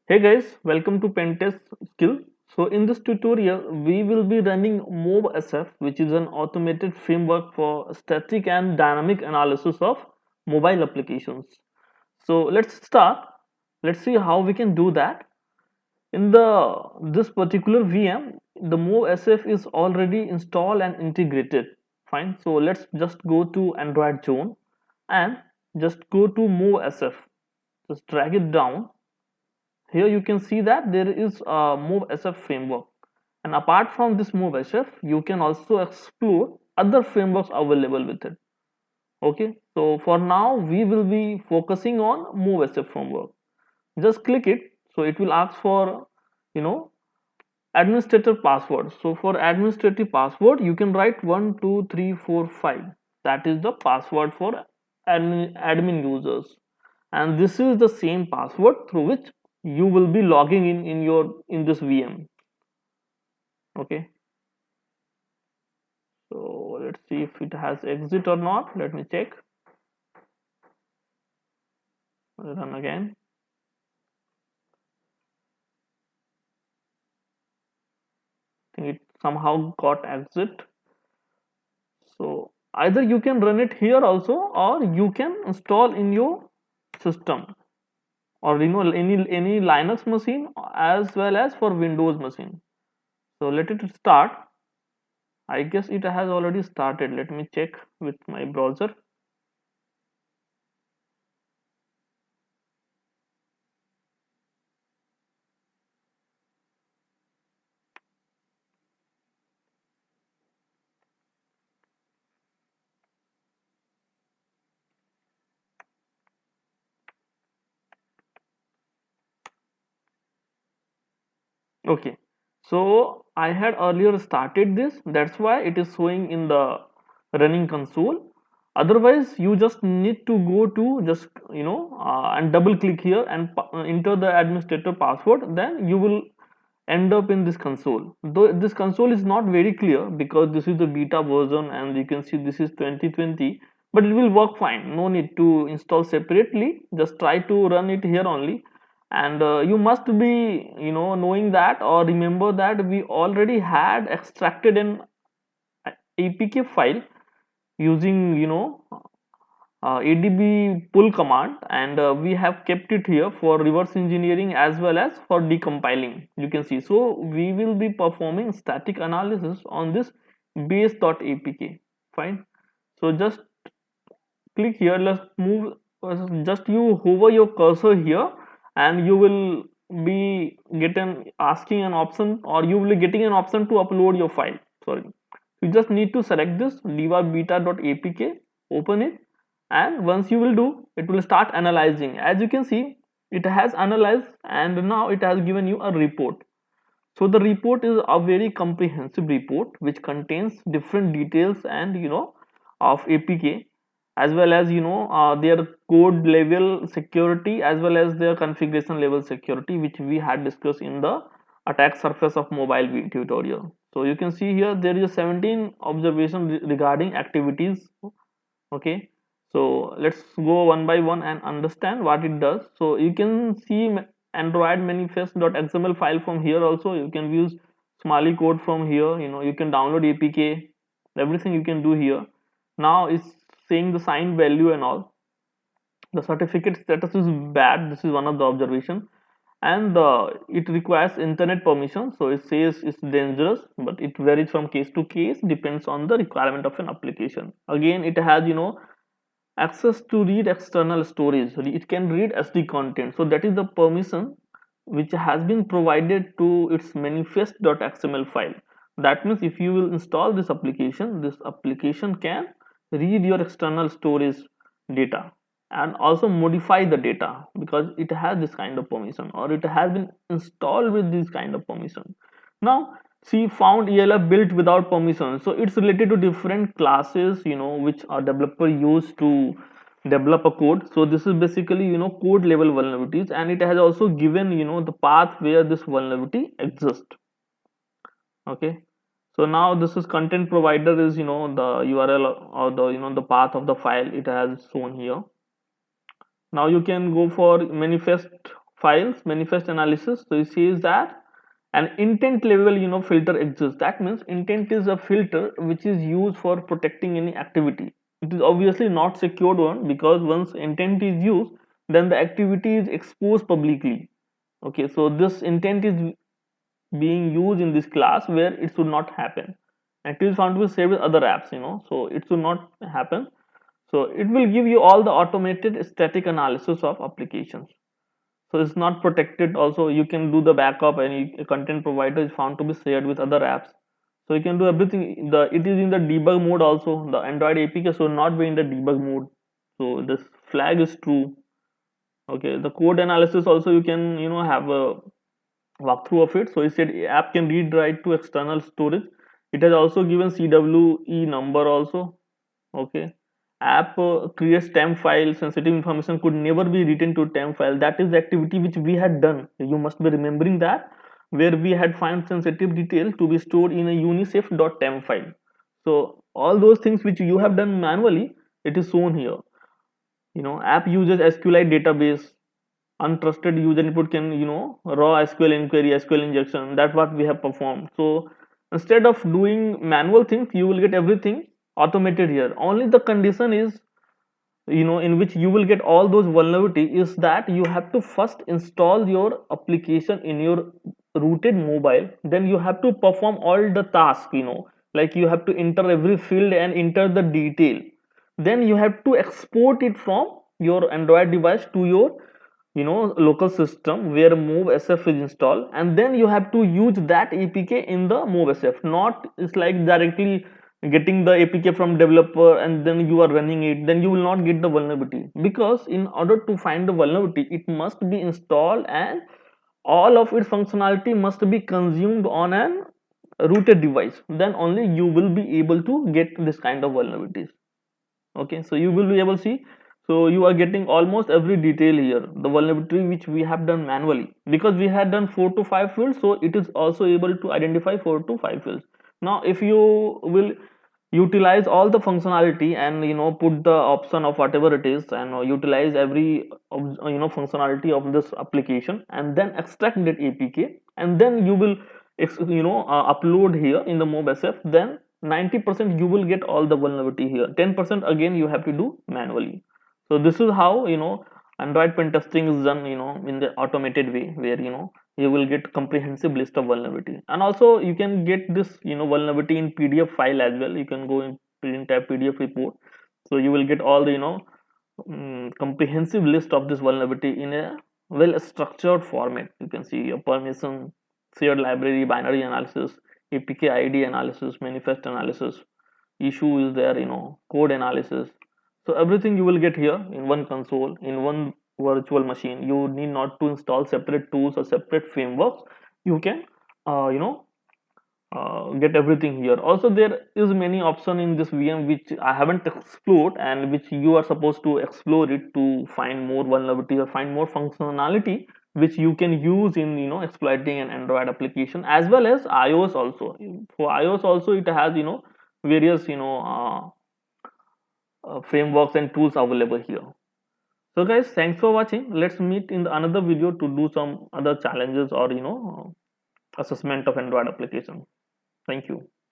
Hey guys, welcome to Pentest Skill. So in this tutorial, we will be running MobSF, which is an automated framework for static and dynamic analysis of mobile applications. So let's start. Let's see how we can do that. In the this particular VM, the MobSF is already installed and integrated. Fine. So let's just go to Android zone and just go to MobSF. Just drag it down. Here you can see that there is a MobSF framework, and apart from this MobSF you can also explore other frameworks available with it. Okay, so for now we will be focusing on MobSF framework. Just click it, so it will ask for you know administrator password. So for administrative password you can write 12345. That is the password for admin users, and this is the same password through which you will be logging in this VM. Okay, so let's see if it has exit or not. Let me check. Run again. I think it somehow got exit. So either you can run it here also, or you can install in your system, or any Linux machine as well as for Windows machine. So let it start. I guess it has already started. Let me check with my browser. Okay, so I had earlier started this, that's why it is showing in the running console. Otherwise you just need to go to just and double click here and enter the administrator password, then you will end up in this console. Though this console is not very clear because this is the beta version and you can see this is 2020, but it will work fine. No need to install separately, just try to run it here only. And you must be knowing that or remember that we already had extracted an apk file using adb pull command, and we have kept it here for reverse engineering as well as for decompiling. You can see, so we will be performing static analysis on this base.apk. Fine, so just click here. Let's move. Just you hover your cursor here and you will be getting asking an option, or you will be getting an option to upload your file. Sorry, you just need to select this diva beta.apk, open it, and once you will do, it will start analyzing. As you can see, it has analyzed and now it has given you a report. So the report is a very comprehensive report which contains different details and of apk, as well as their code level security as well as their configuration level security, which we had discussed in the attack surface of mobile tutorial. So you can see here there is a 17 observation regarding activities. Okay, so let's go one by one and understand what it does. So you can see android manifest.xml file from here. Also you can use smiley code from here. You can download apk, everything you can do here. Now it's saying the signed value and all. The certificate status is bad, this is one of the observation. And it requires internet permission, so it says it's dangerous, but it varies from case to case, depends on the requirement of an application. Again, it has access to read external storage. It can read sd content, so that is the permission which has been provided to its manifest.xml file. That means if you will install this application can read your external storage data and also modify the data because it has this kind of permission, or it has been installed with this kind of permission. Now see, found elf built without permission, so it's related to different classes which a developer use to develop a code. So this is basically code level vulnerabilities, and it has also given the path where this vulnerability exists. Okay, so now this is content provider is the url or the the path of the file it has shown here. Now you can go for manifest files manifest analysis. So it says that an intent level filter exists. That means intent is a filter which is used for protecting any activity. It is obviously not secured one, because once intent is used, then the activity is exposed publicly. Okay, so this intent is being used in this class where it should not happen. Activity is found to be saved with other apps, so it should not happen. So it will give you all the automated static analysis of applications. So it's not protected. Also, you can do the backup, and content provider is found to be shared with other apps. So you can do everything. It is in the debug mode also. The Android APK should not be in the debug mode. So this flag is true. Okay, the code analysis also, you can have a walkthrough of it. So it said app can read write to external storage. It has also given CWE number also. Okay, app creates temp file. Sensitive information could never be written to temp file. That is the activity which we had done. You must be remembering that, where we had found sensitive detail to be stored in a unicef.temp file. So all those things which you have done manually, it is shown here. App uses SQLite database. Untrusted user input can raw SQL inquiry, SQL injection. That's what we have performed. So instead of doing manual things, you will get everything automated here. Only the condition is, in which you will get all those vulnerability, is that you have to first install your application in your rooted mobile. Then you have to perform all the tasks, like you have to enter every field and enter the detail. Then you have to export it from your Android device to your local system where MobSF is installed, and then you have to use that APK in the MobSF. Not, it's like directly getting the APK from developer and then you are running it. Then you will not get the vulnerability, because in order to find the vulnerability, it must be installed and all of its functionality must be consumed on an rooted device. Then only you will be able to get this kind of vulnerabilities. Okay, so you will be able to see. So you are getting almost every detail here, the vulnerability which we have done manually, because we had done 4 to 5 fields. So it is also able to identify 4 to 5 fields. Now if you will utilize all the functionality and put the option of whatever it is, and utilize every functionality of this application, and then extract that APK, and then you will upload here in the MobSF, then 90% you will get all the vulnerability here. 10% again you have to do manually. So this is how Android pen testing is done in the automated way, where you will get comprehensive list of vulnerability. And also you can get this vulnerability in PDF file as well. You can go in print tab PDF report. So you will get all the comprehensive list of this vulnerability in a well structured format. You can see your permission, shared library, binary analysis, APK ID analysis, manifest analysis, issue is there, code analysis. So everything you will get here in one console, in one virtual machine. You need not to install separate tools or separate frameworks. You can get everything here. Also there is many option in this VM which I haven't explored, and which you are supposed to explore it to find more vulnerability or find more functionality which you can use in exploiting an Android application, as well as iOS also. For iOS also it has various frameworks and tools available here. So guys, thanks for watching. Let's meet in another video to do some other challenges or assessment of Android application. Thank you.